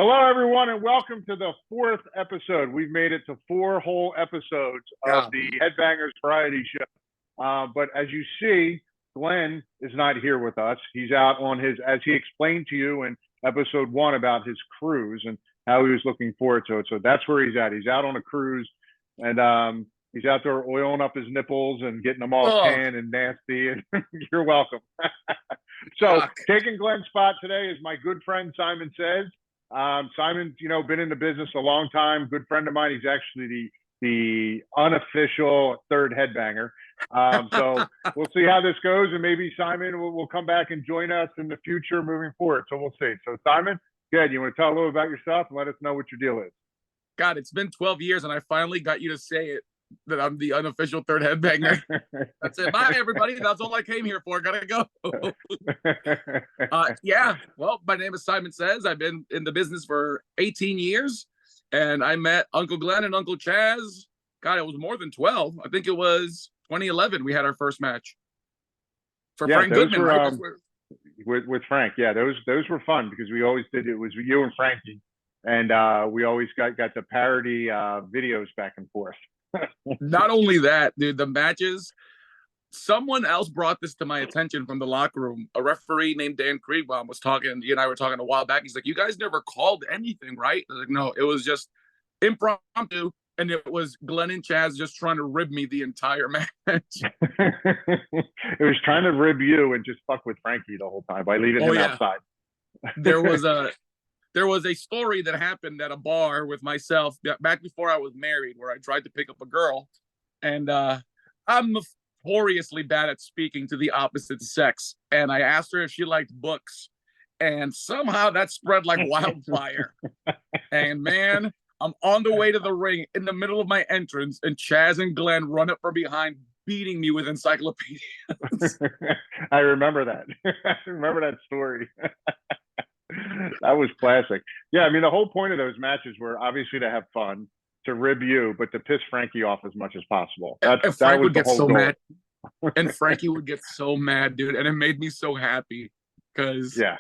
Hello, everyone, and welcome to the fourth episode. We've made it to 4 whole episodes of the Headbangers variety show. But as you see, Glenn is not here with us. He's out on his, as he explained to you in episode 1 about his cruise and how he was looking forward to it. So that's where he's at. He's out on a cruise, and he's out there oiling up his nipples and getting them all tan and nasty. And you're welcome. So taking Glenn's spot today is my good friend Simon Sez. Simon's, been in the business a long time. Good friend of mine. He's actually the unofficial third headbanger. So we'll see how this goes, and maybe Simon will come back and join us in the future moving forward. So we'll see. So Simon, good. You want to tell a little about yourself and let us know what your deal is? God, it's been 12 years, and I finally got you to say it, that I'm the unofficial third headbanger. That's it. Bye, everybody. That's all I came here for. Gotta go. Well, my name is Simon Sez. I've been in the business for 18 years, and I met Uncle Glenn and Uncle Chaz. God, it was more than 12. I think it was 2011 we had our first match. For Frank Goodman, right? With Frank. Yeah, those were fun because we always did it. Was you and Frankie, and we always got to parody videos back and forth. Not only that, dude, the matches, someone else brought this to my attention from the locker room. A referee named Dan Kriegbaum was talking, you and I were talking a while back. He's like, you guys never called anything, right? I was like, no, it was just impromptu, and it was Glenn and Chaz just trying to rib me the entire match. It was trying to rib you and just fuck with Frankie the whole time by leaving him outside. There was a story that happened at a bar with myself back before I was married, where I tried to pick up a girl, and I'm notoriously bad at speaking to the opposite sex. And I asked her if she liked books, and somehow that spread like wildfire. And man, I'm on the way to the ring in the middle of my entrance, and Chaz and Glenn run up from behind, beating me with encyclopedias. I remember that. I remember that story. That was classic. Yeah, I mean, the whole point of those matches were obviously to have fun, to rib you, but to piss Frankie off as much as possible. That was the whole goal. Mad. And Frankie would get so mad, dude, and it made me so happy because that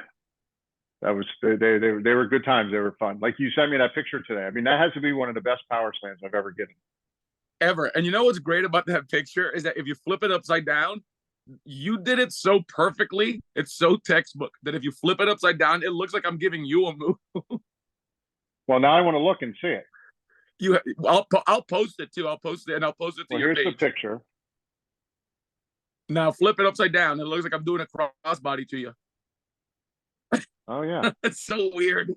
was they were good times. They were fun. Like you sent me that picture today. I mean, that has to be one of the best power slams I've ever given. Ever. And you know what's great about that picture is that if you flip it upside down, you did it so perfectly. It's so textbook that if you flip it upside down, it looks like I'm giving you a move. Well, now I want to look and see it. I'll post it too. I'll post it to your page. Here's the picture. Now flip it upside down. It looks like I'm doing a crossbody to you. Oh yeah. It's so weird.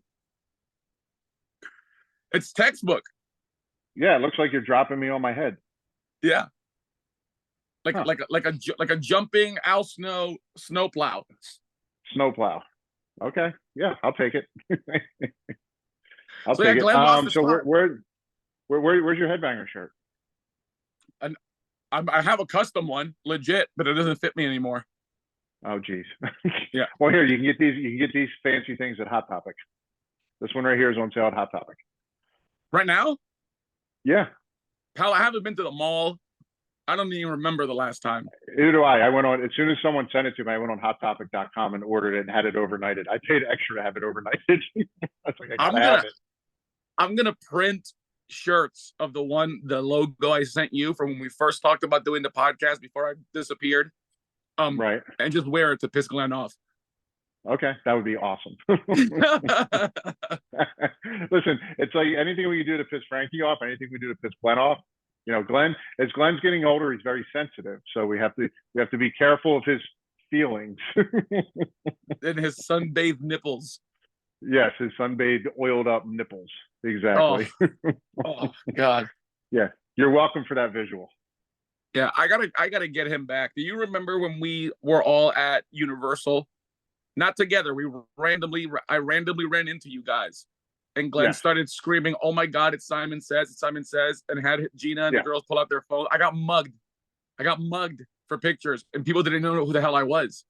It's textbook. Yeah, it looks like you're dropping me on my head. Yeah. Like a jumping Al Snow snowplow. Snowplow. Okay. Yeah, I'll take it. I'll take it. So where's your headbanger shirt? And I have a custom one, legit, but it doesn't fit me anymore. Oh geez. Yeah. Well, here you can get these fancy things at Hot Topic. This one right here is on sale at Hot Topic. Right now? Yeah. Pal, I haven't been to the mall. I don't even remember the last time. Neither do I. I went on, as soon as someone sent it to me, I went on hottopic.com and ordered it and had it overnighted. I paid extra to have it overnighted. I'm gonna print shirts of the logo I sent you from when we first talked about doing the podcast before I disappeared. Right. And just wear it to piss Glenn off. Okay, that would be awesome. Listen, it's like anything we can do to piss Frankie off, anything we do to piss Glenn off. As Glenn's getting older, he's very sensitive, so we have to be careful of his feelings. And his sunbathed nipples. Yes, his sunbathed, oiled up nipples. Exactly. Oh God. Yeah, you're welcome for that visual. Yeah, I gotta get him back. Do you remember when we were all at Universal? Not together. I randomly ran into you guys. And Glenn started screaming, "Oh my God, it's Simon Sez, it's Simon Sez," and had Gina and the girls pull out their phone. I got mugged for pictures, and people didn't know who the hell I was.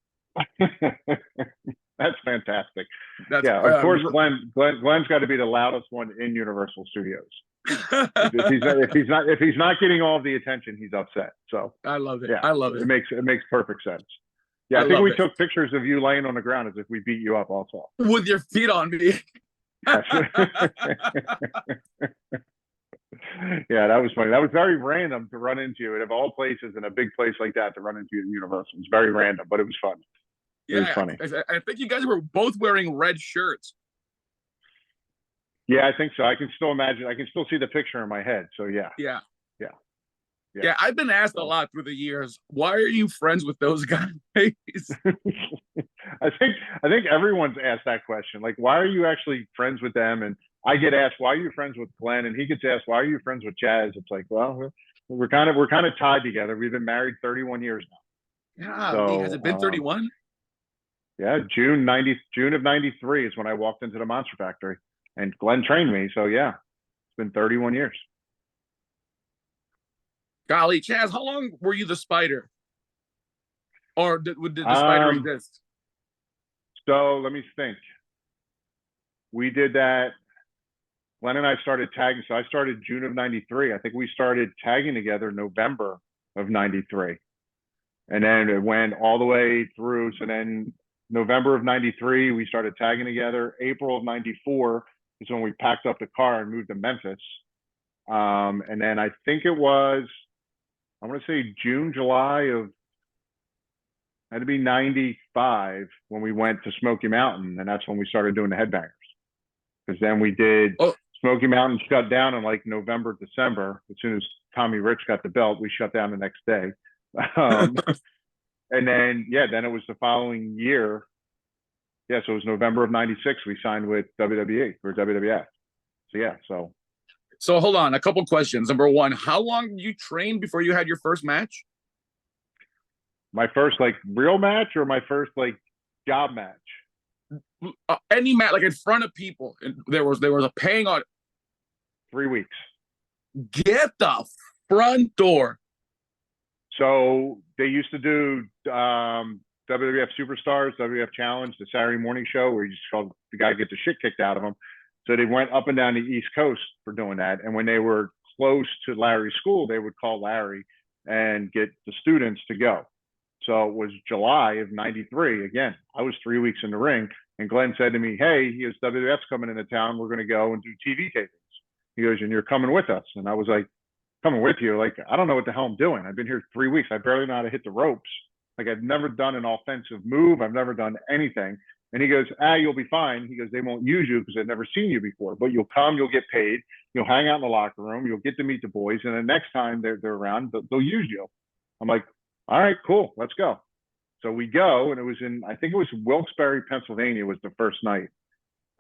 That's fantastic. Of course, Glenn's got to be the loudest one in Universal Studios. if he's not getting all of the attention, he's upset. So I love it. Yeah, I love it. It makes perfect sense. Yeah, I think we took pictures of you laying on the ground as if we beat you up also. With your feet on me. Yeah, that was funny. That was very random to run into you. And of all places, in a big place like that, to run into you at Universal, it was very random, but it was fun. It was Yeah, funny. I think you guys were both wearing red shirts. Yeah, I think so. I can still imagine. I can still see the picture in my head. So yeah, Yeah. yeah, yeah. Yeah, I've been asked a So. lot through the years, why are you friends with those guys? I think everyone's asked that question. Like, why are you actually friends with them? And I get asked, why are you friends with Glenn? And he gets asked, why are you friends with Chaz? It's like, well, we're kind of tied together. We've been married 31 years now. Golly, has So it been 31? yeah, June of '93 is when I walked into the Monster Factory, and Glenn trained me. So yeah, it's been 31 years. Golly, Chaz, how long were you the Spider? Or did the Spider Um, exist? so let me think. We did that. Glenn and I started tagging. So I started June of '93. I think we started tagging together November of '93. And then it went all the way through. So then November of '93, we started tagging together. April of '94 is when we packed up the car and moved to Memphis. And then I think it was, I want to say June, July of, had to be '95 when we went to Smoky Mountain. And that's when we started doing the Headbangers. Because then we did Oh, Smoky Mountain shut down in like November, December. As soon as Tommy Rich got the belt, we shut down the next day. And then, yeah, then it was the following year. Yeah, so it was November of '96. We signed with WWE or WWF. So yeah, so so hold on, a couple questions. Number one, how long did you train before you had your first match? my first like real match or my first like job match. Any match, like in front of people. And there was a paying on. 3 weeks. Get the front door. So they used to do WWF Superstars, WWF Challenge, the Saturday morning show where you just called the guy get the shit kicked out of him. So they went up and down the East Coast for doing that. And when they were close to Larry's school, they would call Larry and get the students to go. So it was July of '93. Again, I was 3 weeks in the ring, and Glenn said to me, "Hey, he goes, WWF's coming into town. We're going to go and do TV tapings." He goes, "And you're coming with us?" And I was like, "Coming with you? Like, I don't know what the hell I'm doing. I've been here 3 weeks. I barely know how to hit the ropes. Like, I've never done an offensive move. I've never done anything." And he goes, "You'll be fine." He goes, "They won't use you because they've never seen you before, but you'll come, you'll get paid, you'll hang out in the locker room, you'll get to meet the boys, and the next time they're around, they'll use you." I'm like, "All right, cool, let's go." So we go, and it was I think it was Wilkes-Barre, Pennsylvania was the first night.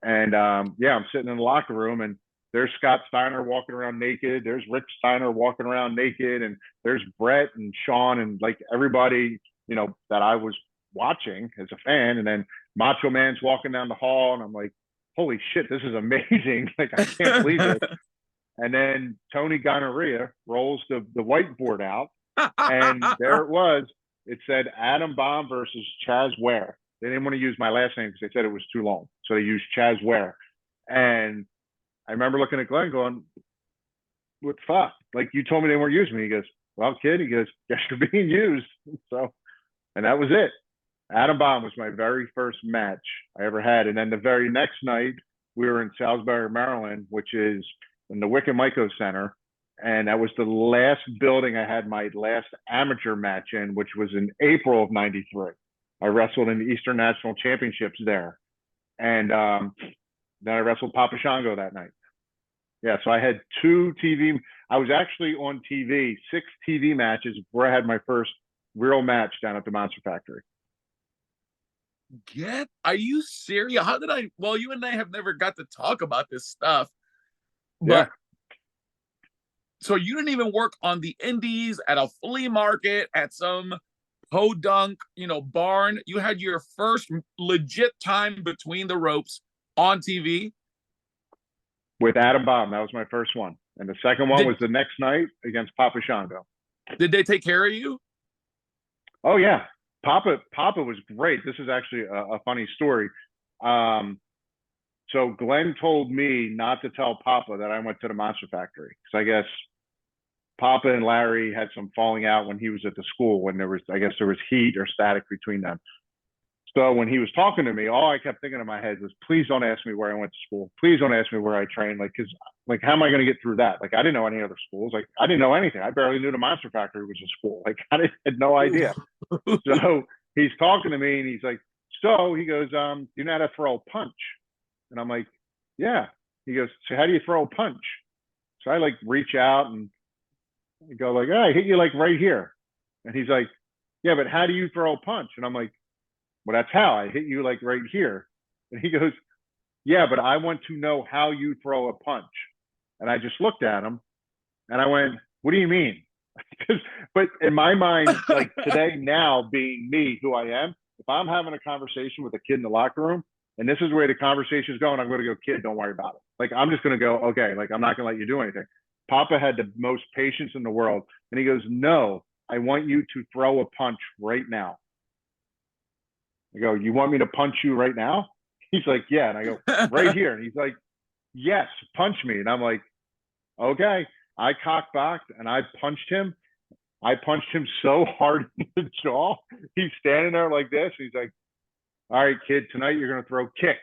And yeah, I'm sitting in the locker room, and there's Scott Steiner walking around naked. There's Rick Steiner walking around naked, and there's Brett and Sean and like everybody, that I was watching as a fan. And then Macho Man's walking down the hall, and I'm like, holy shit, this is amazing. Like, I can't believe it. And then Tony Gonorrhea rolls the whiteboard out, and there it was. It said Adam Bomb versus Chaz Ware. They didn't want to use my last name because they said it was too long. So they used Chaz Ware. And I remember looking at Glenn going, "What the fuck? Like, you told me they weren't using me." He goes, "Well, kid," he goes, "Guess you're being used." So, and that was it. Adam Bomb was my very first match I ever had. And then the very next night, we were in Salisbury, Maryland, which is in the Wicked Myco Center. And that was the last building I had my last amateur match in, which was in April of '93. I wrestled in the Eastern National Championships there. And then I wrestled Papa Shango that night. Yeah, so I had I was actually on TV, 6 TV matches before I had my first real match down at the Monster Factory. Are you serious? Well, you and I have never got to talk about this stuff. But Yeah. So you didn't even work on the indies, at a flea market, at some podunk, barn. You had your first legit time between the ropes on TV. With Adam Bomb, that was my first one. And the second one was the next night against Papa Shango. Did they take care of you? Oh, yeah. Papa was great. This is actually a funny story. So Glenn told me not to tell Papa that I went to the Monster Factory. Because I guess Papa and Larry had some falling out when he was at the school, when there was heat or static between them. So when he was talking to me, all I kept thinking in my head was, please don't ask me where I went to school. Please don't ask me where I trained. Like, cause like, how am I going to get through that? Like, I didn't know any other schools. Like, I didn't know anything. I barely knew the Monster Factory was a school. Like, had no idea. So he's talking to me and he's like, so he goes, you know how to throw a punch? And I'm like, yeah. He goes, so how do you throw a punch? So I like reach out and I go like, oh, I hit you like right here. And he's like, yeah, but how do you throw a punch? And I'm like, well, that's how I hit you like right here. And he goes, yeah, but I want to know how you throw a punch. And I just looked at him and I went, what do you mean? But in my mind, like today, now being me, who I am, if I'm having a conversation with a kid in the locker room and this is where the conversation is going, I'm going to go, kid, don't worry about it. Like, I'm just going to go, okay, like, I'm not going to let you do anything. Papa had the most patience in the world. And he goes, no, I want you to throw a punch right now. I go, you want me to punch you right now? He's like, yeah. And I go, right here. And he's like, yes, punch me. And I'm like, okay. I cockblocked and I punched him. I punched him so hard in the jaw. He's standing there like this. He's like, all right, kid, tonight you're going to throw kicks.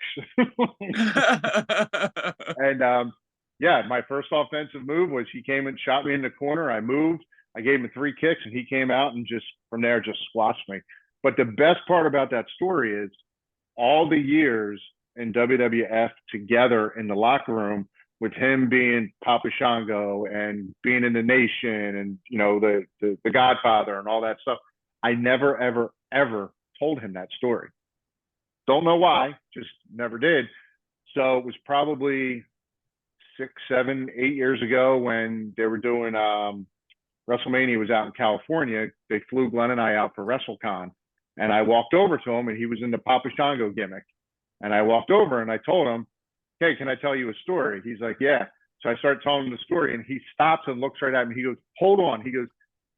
And yeah, my first offensive move was he came and shot me in the corner. I moved. I gave him 3 kicks and he came out and just from there just squashed me. But the best part about that story is all the years in WWF together in the locker room with him being Papa Shango and being in the Nation and, you know, the Godfather and all that stuff. I never, ever, ever told him that story. Don't know why, just never did. So it was probably 6, 7, 8 years ago when they were doing WrestleMania was out in California. They flew Glenn and I out for WrestleCon. And I walked over to him and he was in the Papa Shango gimmick. And I walked over and I told him, hey, can I tell you a story? He's like, yeah. So I started telling him the story and he stops and looks right at me. He goes, hold on. He goes,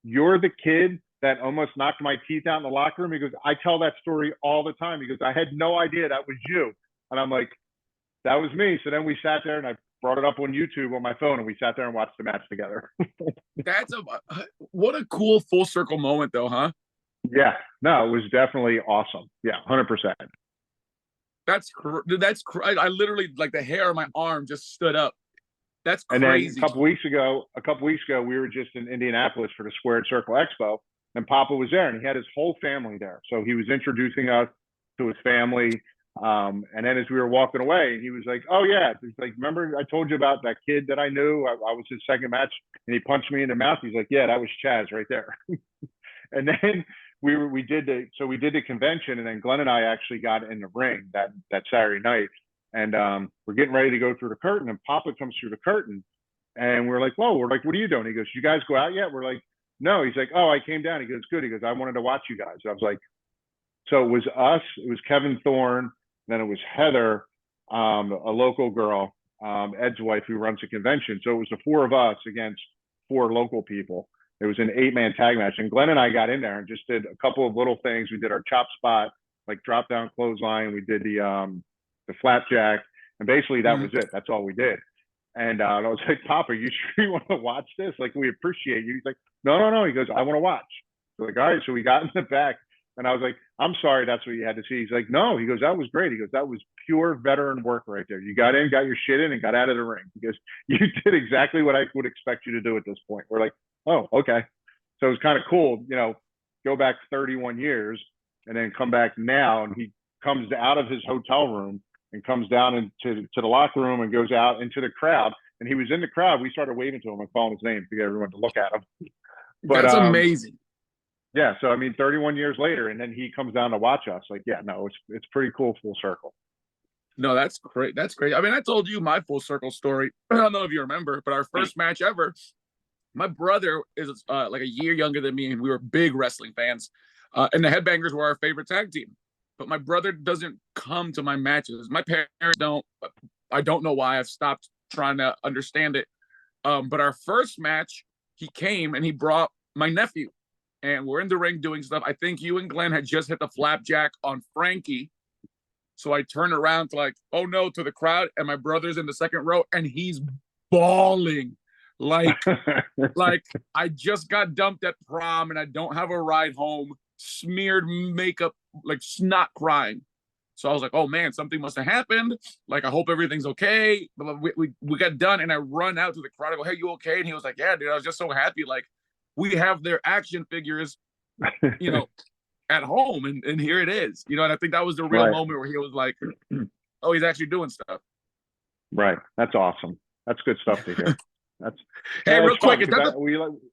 you're the kid that almost knocked my teeth out in the locker room. He goes, I tell that story all the time. He goes, I had no idea that was you. And I'm like, that was me. So then we sat there and I brought it up on YouTube on my phone and we sat there and watched the match together. What a cool full circle moment though, huh? Yeah, no, it was definitely awesome. Yeah, 100%. I literally, like, the hair on my arm just stood up. That's crazy. And then a couple weeks ago, we were just in Indianapolis for the Squared Circle Expo, and Papa was there, and he had his whole family there. So he was introducing us to his family. And then as we were walking away, he was like, "Oh yeah," he's like, "Remember I told you about that kid that I knew? I was his second match, and he punched me in the mouth." He's like, "Yeah, that was Chaz right there." And then we did the convention, and then Glenn and I actually got in the ring that Saturday night, and we're getting ready to go through the curtain, and Papa comes through the curtain, and we're like, "Whoa!" We're like, "What are you doing?" He goes, "You guys go out yet?" We're like, "No." He's like, "Oh, I came down." He goes, "Good." He goes, "I wanted to watch you guys." I was like, so it was us, it was Kevin Thorne, then it was Heather, a local girl, Ed's wife who runs the convention. So it was the 4 of us against 4 local people. It was an 8-man tag match. And Glenn and I got in there and just did a couple of little things. We did our chop spot, like drop down clothesline. We did the flapjack. And basically that was it. That's all we did. And I was like, "Papa, you sure you want to watch this? Like, we appreciate you." He's like, no. He goes, "I want to watch." So like, all right. So we got in the back. And I was like, "I'm sorry, that's what you had to see." He's like, "No." He goes, "That was great." He goes, "That was pure veteran work right there. You got in, got your shit in, and got out of the ring." He goes, "You did exactly what I would expect you to do at this point." We're like, "Oh, okay." So it was kind of cool, you know, go back 31 years and then come back now. And he comes out of his hotel room and comes down into the locker room and goes out into the crowd. And he was in the crowd. We started waving to him and calling his name to get everyone to look at him. But that's amazing. Yeah, so I mean, 31 years later, and then he comes down to watch us. Like, yeah, no, it's pretty cool, full circle. No, that's great. That's great. I mean, I told you my full circle story. I don't know if you remember, but our first match ever, my brother is like a year younger than me, and we were big wrestling fans. And the Headbangers were our favorite tag team. But my brother doesn't come to my matches. My parents don't. I don't know why. I've stopped trying to understand it. But our first match, he came and he brought my nephew. And we're in the ring doing stuff. I think you and Glenn had just hit the flapjack on Frankie. So I turn around to like, oh no, to the crowd. And my brother's in the second row and he's bawling. Like I just got dumped at prom and I don't have a ride home. smeared makeup, like snot crying. So I was like, oh man, something must have happened. Like, I hope everything's okay. But we got done, and I run out to the crowd. I go, hey, you okay? And he was like, yeah, dude, I was just so happy. Like, we have their action figures, you know, at home, and here it is. You know, and I think that was the real Right. moment where he was like, oh, he's actually doing stuff. Right. That's awesome. That's good stuff to hear. Hey, real quick, go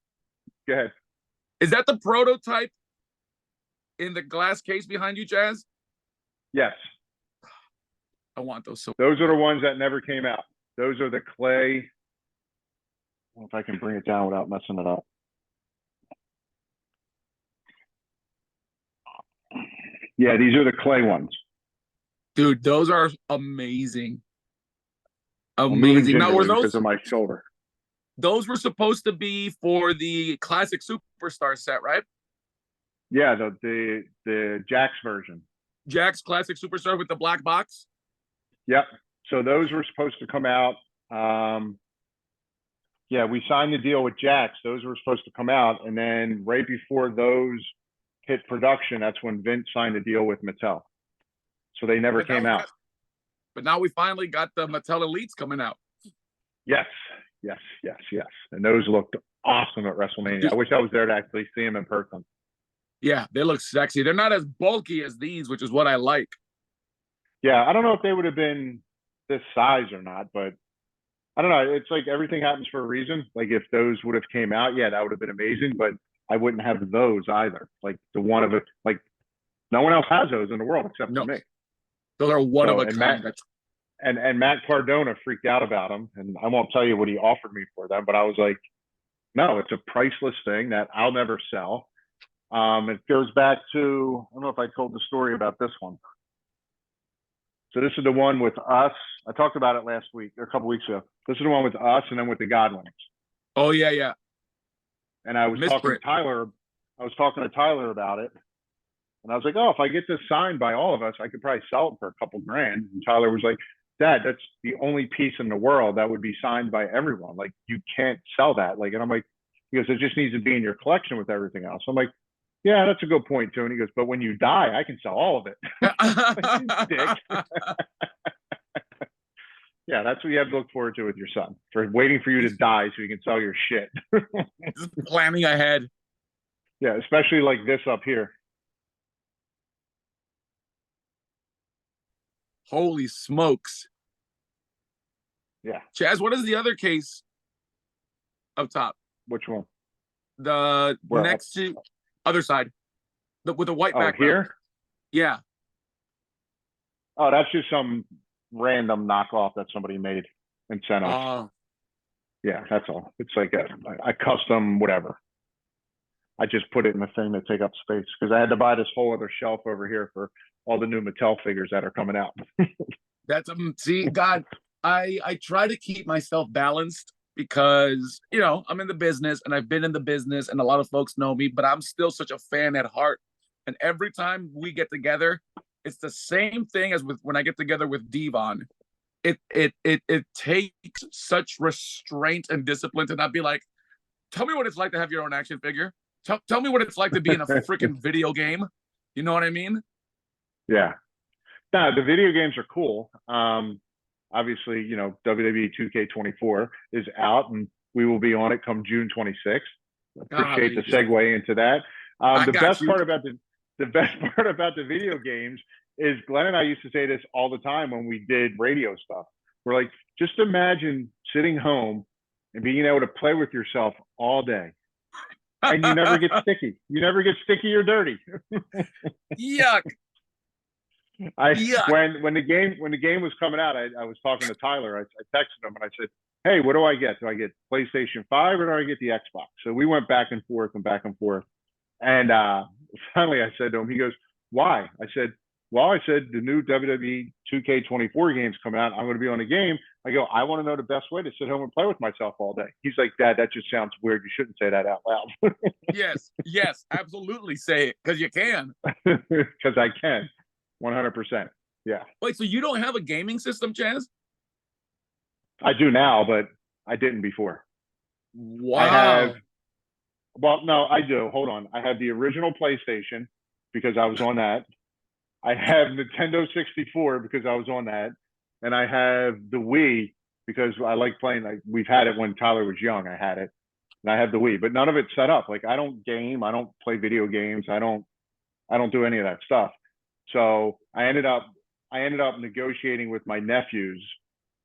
ahead. Is that the prototype in the glass case behind you, Jazz? Yes. I want those. So those are the ones that never came out. Those are the clay. I don't know if I can bring it down without messing it up. Yeah, these are the clay ones. Dude, those are amazing. Amazing. Now, were those because of my shoulder? Those were supposed to be for the classic superstar set, right? Yeah, the Jax version. Jax classic superstar with the black box. Yep. So those were supposed to come out. Yeah, we signed the deal with Jax. Those were supposed to come out, and then right before those hit production, that's when Vince signed a deal with Mattel. So they never came out. But now we finally got the Mattel Elites coming out. Yes. And those looked awesome at WrestleMania. I wish I was there to actually see them in person. Yeah, they look sexy. They're not as bulky as these, which is what I like. Yeah, I don't know if they would have been this size or not, but I don't know. It's like everything happens for a reason. Like if those would have came out, yeah, that would have been amazing, but I wouldn't have those either. Like the one of it, like no one else has those in the world except for me. Those are one of a kind. And Matt Cardona freaked out about them, and I won't tell you what he offered me for them, but I was like, no, it's a priceless thing that I'll never sell. It goes back to, I don't know if I told the story about this one. So this is the one with us. I talked about it last week or a couple weeks ago. This is the one with us, and then with the Godwins. Oh yeah. And I was talking to Tyler. I was talking to Tyler about it, and I was like, "Oh, if I get this signed by all of us, I could probably sell it for a couple grand." And Tyler was like, "Dad, that's the only piece in the world that would be signed by everyone. Like, you can't sell that." Like, and I'm like, he goes, "It just needs to be in your collection with everything else." I'm like, yeah, that's a good point too. And he goes, but when you die, I can sell all of it. Dick. Yeah, that's what you have to look forward to with your son. For waiting for you to die so you can sell your shit. Just planning ahead. Yeah, especially like this up here. Holy smokes. Yeah. Chaz, what is the other case up top? Which one? The next to other side. With a white background. Here? Yeah. Oh, that's just some random knockoff that somebody made and sent us. Yeah, that's all. It's like a custom whatever. I just put it in the thing to take up space because I had to buy this whole other shelf over here for all the new Mattel figures that are coming out. That's see, God, I try to keep myself balanced because, you know, I'm in the business and I've been in the business and a lot of folks know me, but I'm still such a fan at heart. And every time we get together, it's the same thing as with when I get together with Devon. It takes such restraint and discipline to not be like, tell me what it's like to have your own action figure. Tell me what it's like to be in a freaking video game. You know what I mean? Yeah. No, the video games are cool. Obviously, you know, WWE 2K24 is out and we will be on it come June 26th. Appreciate the segue into that. The best part about the video games is Glenn and I used to say this all the time when we did radio stuff. We're like, just imagine sitting home and being able to play with yourself all day. And you never get sticky. You never get sticky or dirty. Yuck. When the game was coming out, I was talking to Tyler. I texted him and I said, hey, what do I get? Do I get PlayStation 5 or do I get the Xbox? So we went back and forth. And finally I said to him, he goes, why? I said, the new WWE 2K24 game's coming out. I'm going to be on the game. I go, I want to know the best way to sit home and play with myself all day. He's like, Dad, that just sounds weird. You shouldn't say that out loud. Yes, absolutely say it because you can. Because I can. 100%. Yeah. Wait, so you don't have a gaming system, Chaz? I do now, but I didn't before. Wow. No, I do. Hold on. I have the original PlayStation. because I was on that. I have Nintendo 64 because I was on that, and I have the Wii because I like playing. Like we've had it when Tyler was young. I had it, and I have the Wii, but none of it's set up. Like I don't game. I don't play video games. I don't do any of that stuff. So I ended up negotiating with my nephews,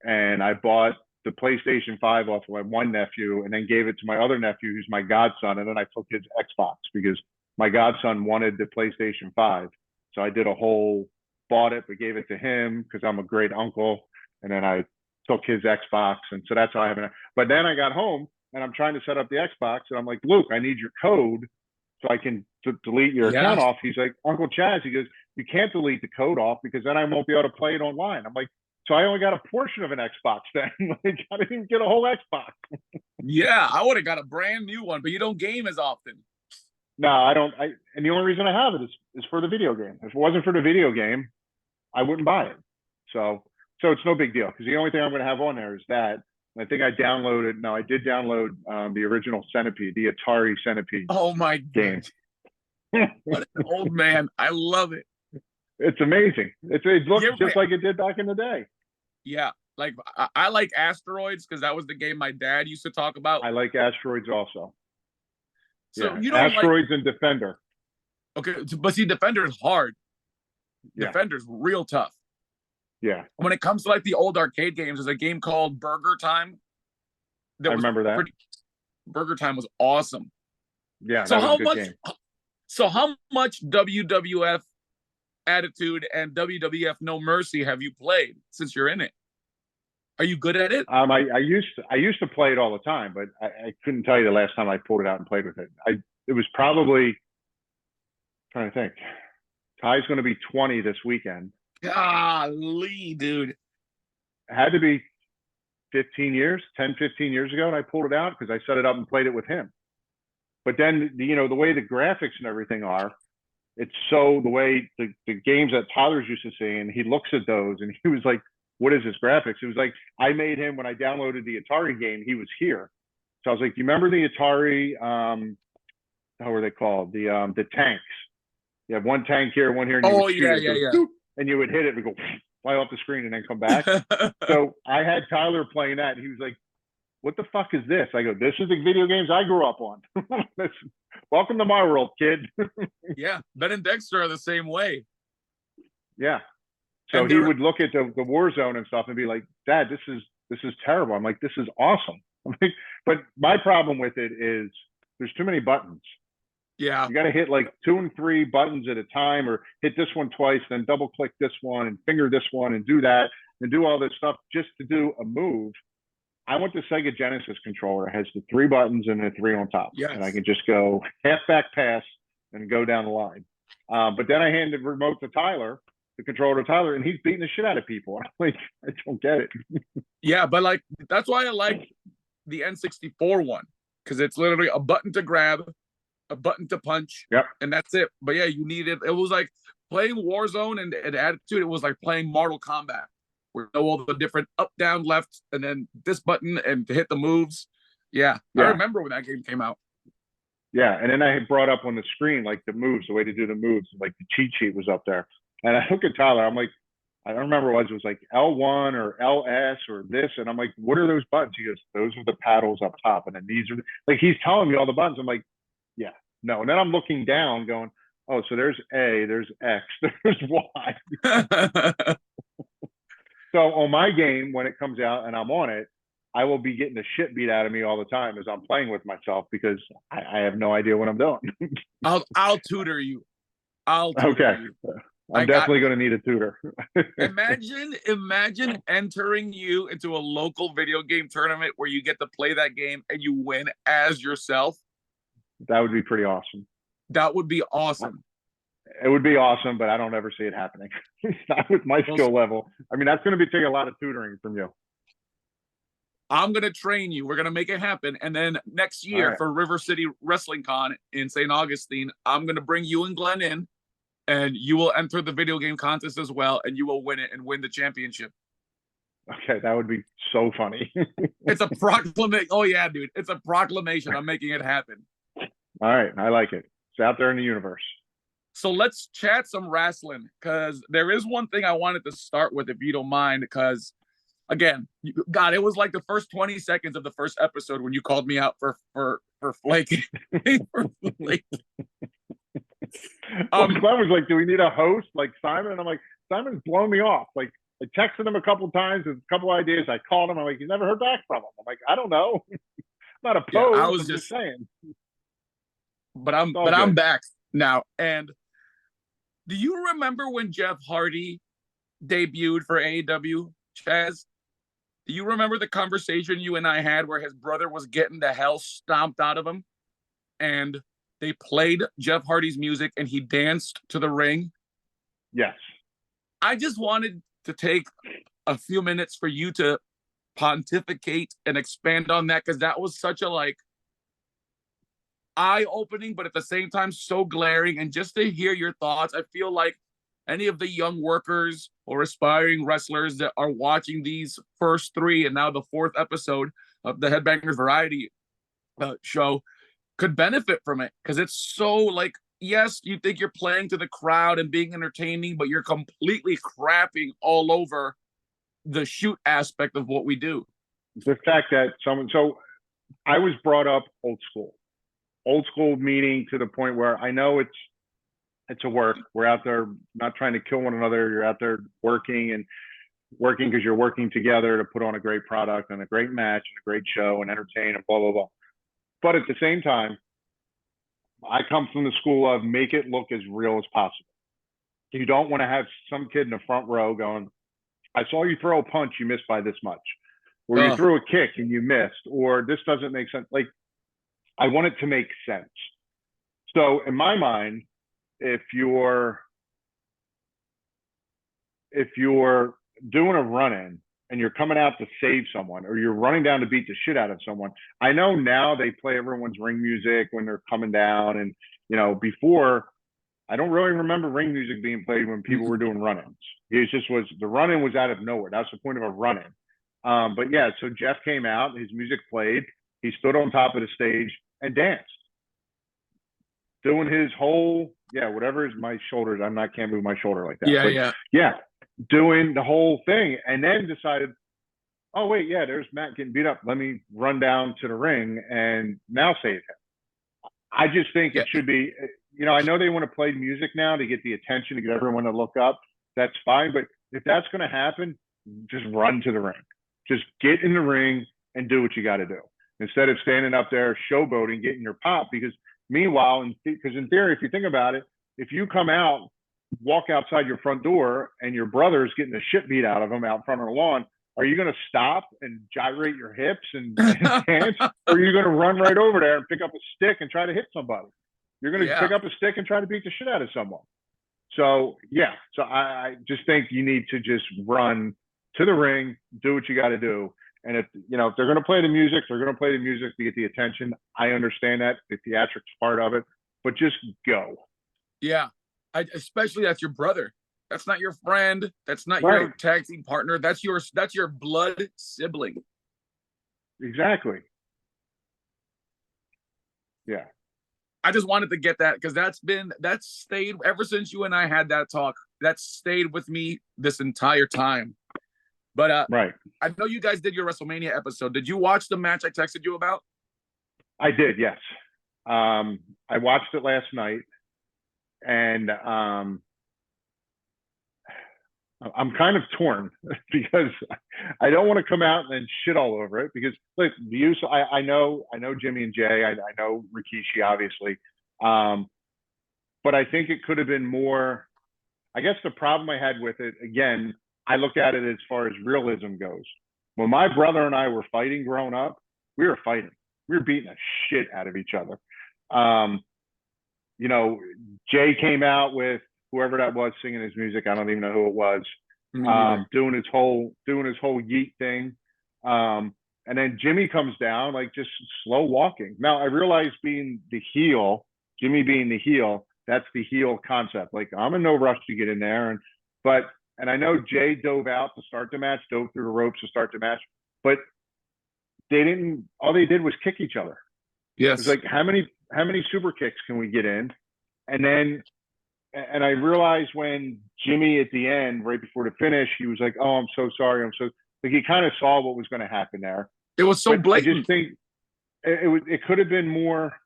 and I bought the PlayStation 5 off of my one nephew, and then gave it to my other nephew, who's my godson, and then I took his Xbox because my godson wanted the PlayStation 5. So I did a whole bought it, but gave it to him because I'm a great uncle, and then I took his Xbox, and so that's how I have it. But then I got home and I'm trying to set up the Xbox, and I'm like, Luke, I need your code so I can delete your account off. He's like, Uncle Chaz, he goes, you can't delete the code off because then I won't be able to play it online. I'm like, so I only got a portion of an Xbox then. Like, I didn't even get a whole Xbox. Yeah, I would have got a brand new one, but you don't game as often. No, I don't. And the only reason I have it is for the video game. If it wasn't for the video game, I wouldn't buy it. So it's no big deal because the only thing I'm going to have on there is that. I think I did download the original Centipede, the Atari Centipede. Oh my game. What an old man. I love it. It's amazing. It looks just like it did back in the day. Yeah. Like I like Asteroids because that was the game my dad used to talk about. I like Asteroids also. So you don't Asteroids and Defender. Okay, but see, Defender is hard. Yeah. Defender's real tough. Yeah. When it comes to like the old arcade games, there's a game called Burger Time. I remember that. Burger Time was awesome. Yeah. So how much WWF Attitude and WWF No Mercy have you played since you're in it? Are you good at it? I used to play it all the time, but I couldn't tell you the last time I pulled it out and played with it. It was probably, trying to think. Ty's going to be 20 this weekend. Golly, dude. It had to be 10, 15 years ago, and I pulled it out because I set it up and played it with him. But then, the way the graphics and everything are, it's so the way the games that Tyler's used to see, and he looks at those, and he was like, what is this graphics? It was like, I made him, when I downloaded the Atari game, he was here. So I was like, do you remember the Atari, how were they called? The tanks. You have one tank here, one here, and you would shoot it, and you would hit it and go fly off the screen and then come back. So I had Tyler playing that, and he was like, what the fuck is this? I go, this is the video games I grew up on. Welcome to my world, kid. Yeah, Ben and Dexter are the same way. Yeah. So he would look at the Warzone and stuff and be like, Dad, this is terrible. I'm like, this is awesome. I'm like, but my problem with it is there's too many buttons. Yeah. You got to hit like 2 and 3 buttons at a time, or hit this one twice, then double click this one and finger this one and do that and do all this stuff just to do a move. I want the Sega Genesis controller. It has the 3 buttons and the 3 on top. Yes. And I can just go half back pass and go down the line. But then I hand the remote to Tyler, the controller to Tyler, and he's beating the shit out of people. I'm like, I don't get it. Yeah, but like that's why I like the N64 one, because it's literally a button to grab, a button to punch, and that's it. But yeah, you needed. It was like playing Warzone and Attitude. It was like playing Mortal Kombat, where you know all the different up, down, left, and then this button and to hit the moves. Yeah, I remember when that game came out. Yeah, and then I had brought up on the screen like the moves, the way to do the moves, like the cheat sheet was up there. And I look at Tyler, I'm like, I don't remember what it was like L1 or LS or this. And I'm like, what are those buttons? He goes, those are the paddles up top. And then these are, like, he's telling me all the buttons. I'm like, yeah, no. And then I'm looking down going, oh, so there's A, there's X, there's Y. So on my game, when it comes out and I'm on it, I will be getting the shit beat out of me all the time as I'm playing with myself because I have no idea what I'm doing. I'll tutor you. Okay. You. I'm definitely going to need a tutor. Imagine entering you into a local video game tournament where you get to play that game and you win as yourself. That would be pretty awesome. That would be awesome. It would be awesome, but I don't ever see it happening. Not with my skill level. I mean, that's going to take a lot of tutoring from you. I'm going to train you. We're going to make it happen. And then next year for River City Wrestling Con in St. Augustine, I'm going to bring you and Glenn in. And you will enter the video game contest as well, and you will win it and win the championship. Okay, that would be so funny. It's a proclamation. Oh, yeah, dude. It's a proclamation. I'm making it happen. All right. I like it. It's out there in the universe. So let's chat some wrestling, because there is one thing I wanted to start with, if you don't mind, because again, God, it was like the first 20 seconds of the first episode when you called me out for flaking. For flaking. Well, Glenn was like, "Do we need a host like Simon?" And I'm like, "Simon's blown me off." Like, I texted him a couple times with a couple ideas. I called him. I'm like, "You never heard back from him?" I'm like, "I don't know. I'm not opposed. Yeah, I I'm was just saying." But I'm back now. And do you remember when Jeff Hardy debuted for AEW, Chaz? Do you remember the conversation you and I had where his brother was getting the hell stomped out of him? And they played Jeff Hardy's music and he danced to the ring? Yes. I just wanted to take a few minutes for you to pontificate and expand on that, because that was such a like eye-opening, but at the same time so glaring. And just to hear your thoughts, I feel like any of the young workers or aspiring wrestlers that are watching these first three and now the fourth episode of the Headbangers Variety show could benefit from it, because it's so like, yes, you think you're playing to the crowd and being entertaining, but you're completely crapping all over the shoot aspect of what we do. The fact that so I was brought up old school meaning to the point where I know it's a work. We're out there not trying to kill one another. You're out there working because you're working together to put on a great product and a great match and a great show and entertain and blah, blah, blah. But at the same time, I come from the school of make it look as real as possible. You don't want to have some kid in the front row going, "I saw you throw a punch, you missed by this much." Or you threw a kick and you missed, or this doesn't make sense. Like, I want it to make sense. So in my mind, if you're doing a run-in and you're coming out to save someone, or you're running down to beat the shit out of someone, I know now they play everyone's ring music when they're coming down. And, before, I don't really remember ring music being played when people were doing run-ins. It just was, the run-in was out of nowhere. That's the point of a run-in. But yeah, so Jeff came out, his music played, he stood on top of the stage and danced, doing his whole, whatever is my shoulders. Can't move my shoulder like that. Yeah, doing the whole thing, and then decided, oh wait, there's Matt getting beat up. Let me run down to the ring and now save him. I just think it should be, I know they want to play music now to get the attention, to get everyone to look up. That's fine, but if that's going to happen, just run to the ring. Just get in the ring and do what you got to do, instead of standing up there showboating, getting your pop. Because meanwhile, because in theory, if you think about it, if you come out, walk outside your front door, and your brother's getting the shit beat out of him out front of the lawn, are you going to stop and gyrate your hips and dance? Or are you going to run right over there and pick up a stick and try to hit somebody? You're going to pick up a stick and try to beat the shit out of someone. So, so I just think you need to just run to the ring, do what you got to do. And if they're going to play the music, they're going to play the music to get the attention. I understand that, the theatrics part of it, but just go. Yeah. Especially that's your brother. That's not your friend. That's not your tag team partner. That's your blood sibling. Exactly. Yeah. I just wanted to get that, because that's stayed ever since you and I had that talk. That's stayed with me this entire time. But I know you guys did your WrestleMania episode. Did you watch the match I texted you about? I did, yes. I watched it last night, and I'm kind of torn because I don't want to come out and shit all over it, because look, I know Jimmy and Jay, I know Rikishi, obviously, but I think it could have been more. I guess the problem I had with it, again, I look at it as far as realism goes. When my brother and I were fighting growing up, we were fighting. We were beating the shit out of each other. Jay came out with whoever that was singing his music. I don't even know who it was. Doing his whole yeet thing. And then Jimmy comes down, like just slow walking. Now I realize Jimmy being the heel, that's the heel concept. Like, I'm in no rush to get in there. And I know Jay dove out to start the match, dove through the ropes to start the match, but all they did was kick each other. Yes. It's like, how many super kicks can we get in? And then and I realized when Jimmy at the end, right before the finish, he was like, "Oh, I'm so sorry. I'm so," like he kind of saw what was going to happen there. It was so But I blatant. just think it could have been more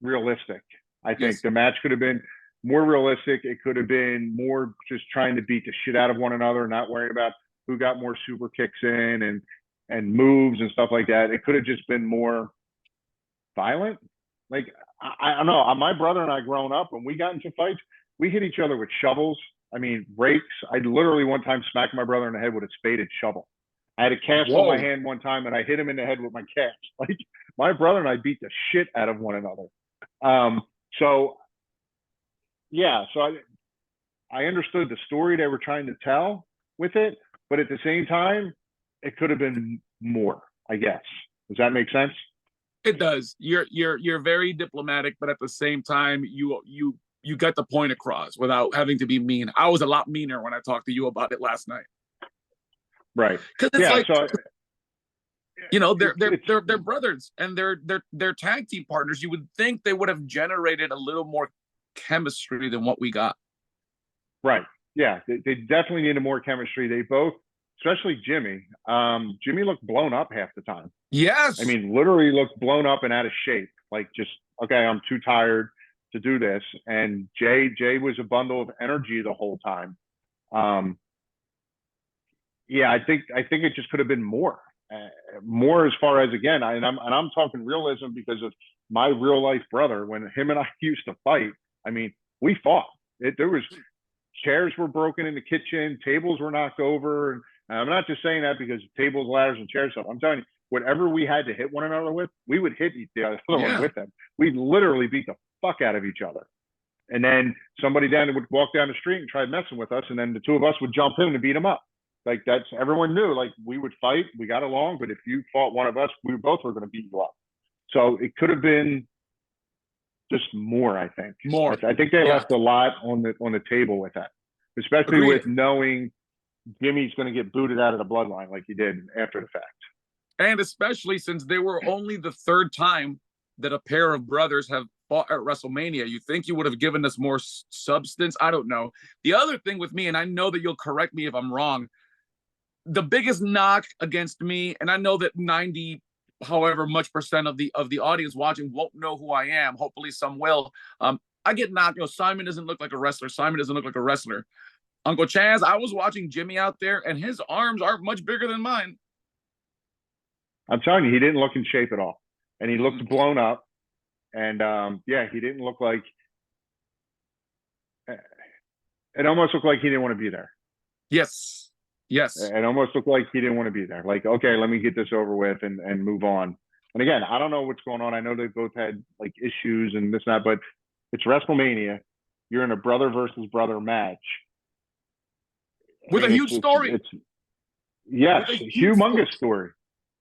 realistic. I think Yes. the match could have been more realistic. It could have been more just trying to beat the shit out of one another, not worrying about who got more super kicks in and moves and stuff like that. It could have just been more violent. Like I don't know. My brother and I growing up, when we got into fights, we hit each other with shovels. I mean, rakes. I literally one time smacked my brother in the head with a spade and shovel. I had a cast on my hand one time, and I hit him in the head with my cast. Like my brother and I beat the shit out of one another. So yeah, so I understood the story they were trying to tell with it, but at the same time, it could have been more, I guess. Does that make sense? It does. You're very diplomatic, but at the same time, you got the point across without having to be mean. I was a lot meaner when I talked to you about it last night. Right. Because it's Yeah. like, So you know, they're brothers and they're tag team partners. You would think they would have generated a little more chemistry than what we got. right. Yeah. They definitely needed more chemistry. They both, especially Jimmy. Jimmy looked blown up half the time. Yes. I mean, literally looked blown up and out of shape. Like just, okay, I'm too tired to do this. And Jay was a bundle of energy the whole time. Yeah, I think it just could have been more, more as far as again, I'm talking realism because of my real life brother. When him and I used to fight, I mean, we fought. There was chairs were broken in the kitchen, tables were knocked over, and I'm not just saying that because tables, ladders, and chairs stuff. I'm telling you, whatever we had to hit one another with, we would hit the other one with them. We literally beat the fuck out of each other. And then somebody down would walk down the street and try messing with us, and then the two of us would jump in and beat him up. Like that's everyone knew. Like we would fight, we got along, but if you fought one of us, we both were going to beat you up. So it could have been just more. I think More. I think they left a lot on the table with that, especially with knowing Jimmy's going to get booted out of the bloodline like he did after the fact. And especially since they were only the third time that a pair of brothers have fought at WrestleMania. You think you would have given us more substance? I don't know. The other thing with me, and I know that you'll correct me if I'm wrong, the biggest knock against me, and I know that 90 however much percent of the audience watching won't know who I am. Hopefully some will. I get knocked. You know, Simon doesn't look like a wrestler. Simon doesn't look like a wrestler. Uncle Chaz, I was watching Jimmy out there, and his arms are much bigger than mine. I'm telling you, he didn't look in shape at all, and he looked blown up. And yeah, he didn't look like. It almost looked like he didn't want to be there. Yes. Yes. It almost looked like he didn't want to be there. Like, okay, let me get this over with and move on. And again, I don't know what's going on. I know they both had like issues and this and that, but it's WrestleMania. You're in a brother versus brother match. With a huge story. Yes, humongous story.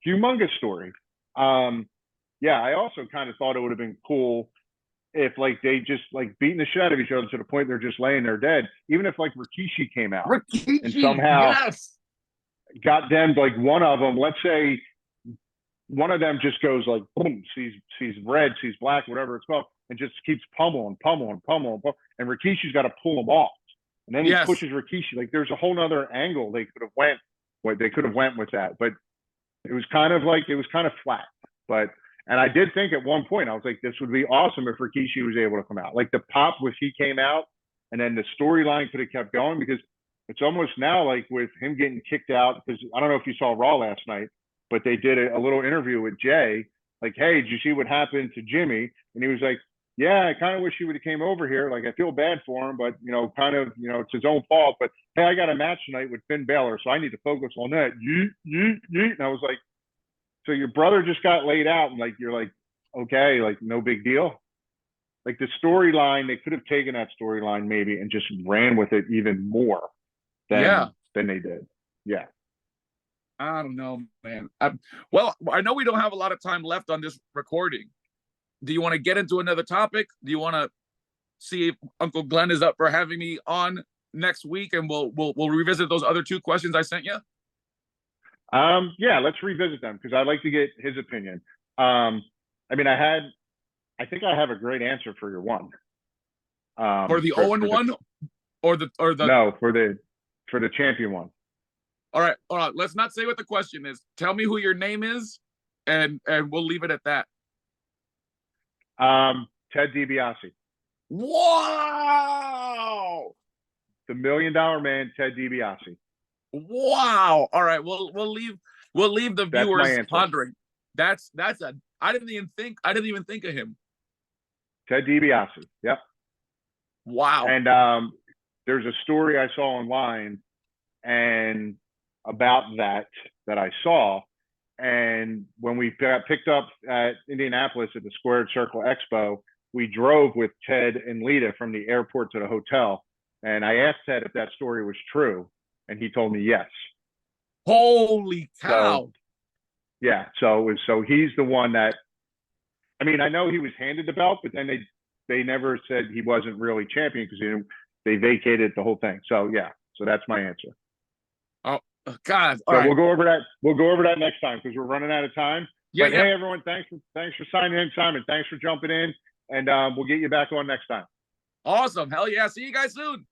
Humongous story. Yeah, I also kind of thought it would have been cool if like they just like beating the shit out of each other to the point they're just laying there dead. Even if like Rikishi came out and somehow got them, like one of them, let's say one of them just goes like boom, sees red, sees black, whatever it's called, and just keeps pummeling, and Rikishi's got to pull him off, and then he pushes Rikishi. Like there's a whole nother angle they could have went with that, but it was kind of flat, but. And I did think at one point, I was like, this would be awesome if Rikishi was able to come out. Like the pop was he came out, and then the storyline could have kept going because it's almost now like with him getting kicked out, because I don't know if you saw Raw last night, but they did a little interview with Jay. Like, hey, did you see what happened to Jimmy? And he was like, yeah, I kind of wish he would have came over here. Like, I feel bad for him, but, you know, kind of, you know, it's his own fault. But, hey, I got a match tonight with Finn Balor, so I need to focus on that. And I was like, so your brother just got laid out, and like you're like, okay, like no big deal. Like the storyline, they could have taken that storyline maybe and just ran with it even more than they did. Yeah. I don't know, man. Well, I know we don't have a lot of time left on this recording. Do you want to get into another topic? Do you want to see if Uncle Glenn is up for having me on next week, and we'll revisit those other two questions I sent you? Yeah, let's revisit them because I'd like to get his opinion. I mean, I think I have a great answer for your one. For the 0-1 or the no, for the champion one. All right. Let's not say what the question is. Tell me who your name is, and we'll leave it at that. Ted DiBiase. Wow. The $1 Million Man, Ted DiBiase. Wow. All right. We'll leave the viewers pondering. That's a I didn't even think of him. Ted DiBiase. Yep. Wow. And there's a story I saw online and about that I saw. And when we got picked up at Indianapolis at the Squared Circle Expo, we drove with Ted and Lita from the airport to the hotel. And I asked Ted if that story was true, and he told me yes. Holy cow. So, yeah. So he's the one that, I mean, I know he was handed the belt, but then they never said he wasn't really champion because they vacated the whole thing. So yeah. So that's my answer. Oh God. All right. We'll go over that next time because we're running out of time. Yeah, but hey, everyone, thanks for signing in, Simon. Thanks for jumping in, and we'll get you back on next time. Awesome. Hell yeah. See you guys soon.